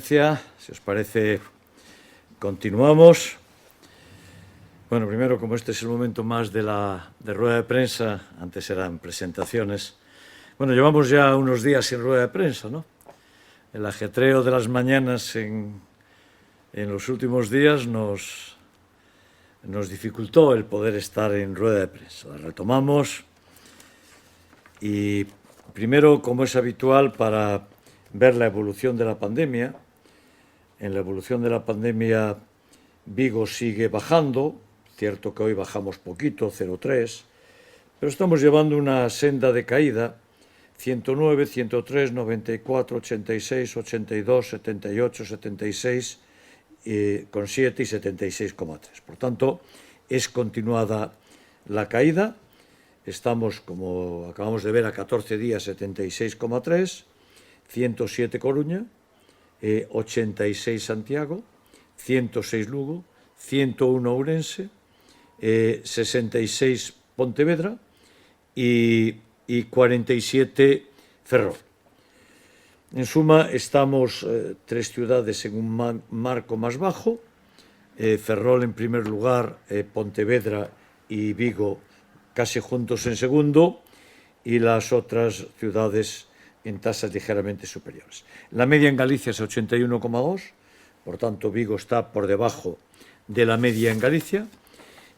Si os parece, continuamos. Bueno, primero, como este es el momento más de rueda de prensa, antes eran presentaciones. Bueno, llevamos ya unos días sin rueda de prensa, ¿no? El ajetreo de las mañanas en los últimos días nos dificultó el poder estar en rueda de prensa. La retomamos y primero, como es habitual, para ver la evolución de la pandemia. En la evolución de la pandemia, Vigo sigue bajando, cierto que hoy bajamos poquito, 0,3, pero estamos llevando una senda de caída, 109, 103, 94, 86, 82, 78, 76, con 7 y 76,3. Por tanto, es continuada la caída. Estamos, como acabamos de ver, a 14 días, 76,3, 107 Coruña, 86 Santiago, 106 Lugo, 101 Ourense, 66 Pontevedra y 47 Ferrol. En suma, estamos tres ciudades en un marco más bajo, Ferrol en primer lugar, Pontevedra y Vigo casi juntos en segundo, y las otras ciudades en tasas ligeramente superiores. La media en Galicia es 81,2, por tanto Vigo está por debajo de la media en Galicia,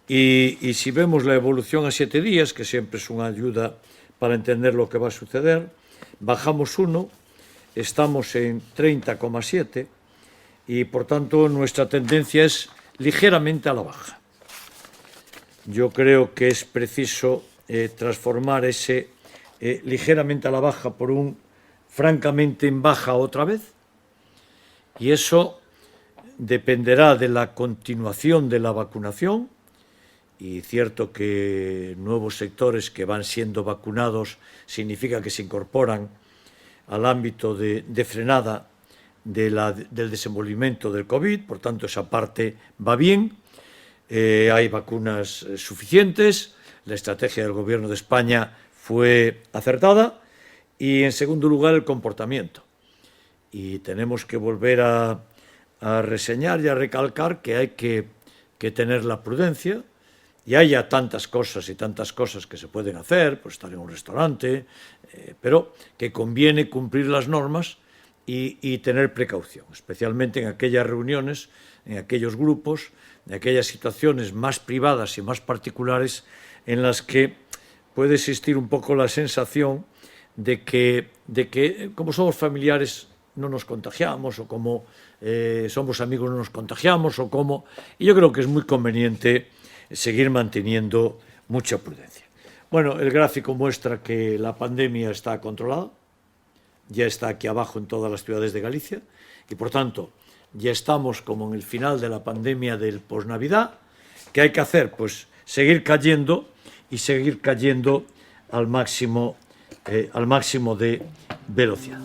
y si vemos la evolución a 7 días, que siempre es una ayuda para entender lo que va a suceder, bajamos 1, estamos en 30,7 y por tanto nuestra tendencia es ligeramente a la baja. Yo creo que es preciso transformar ese ligeramente a la baja por un francamente en baja otra vez, y eso dependerá de la continuación de la vacunación, y cierto que nuevos sectores que van siendo vacunados significa que se incorporan al ámbito de frenada del desenvolvimiento del COVID, por tanto esa parte va bien, hay vacunas suficientes, la estrategia del Gobierno de España fue acertada, y en segundo lugar el comportamiento. Y tenemos que volver a reseñar y a recalcar que hay que tener la prudencia, y hay ya tantas cosas y tantas cosas que se pueden hacer, pues estar en un restaurante, pero que conviene cumplir las normas y tener precaución, especialmente en aquellas reuniones, en aquellos grupos, en aquellas situaciones más privadas y más particulares en las que puede existir un poco la sensación de que como somos familiares no nos contagiamos, o como somos amigos no nos contagiamos, y yo creo que es muy conveniente seguir manteniendo mucha prudencia. Bueno, el gráfico muestra que la pandemia está controlada, ya está aquí abajo en todas las ciudades de Galicia, y por tanto ya estamos como en el final de la pandemia del posnavidad. ¿Qué hay que hacer? Pues seguir cayendo, y seguir cayendo al máximo de velocidad.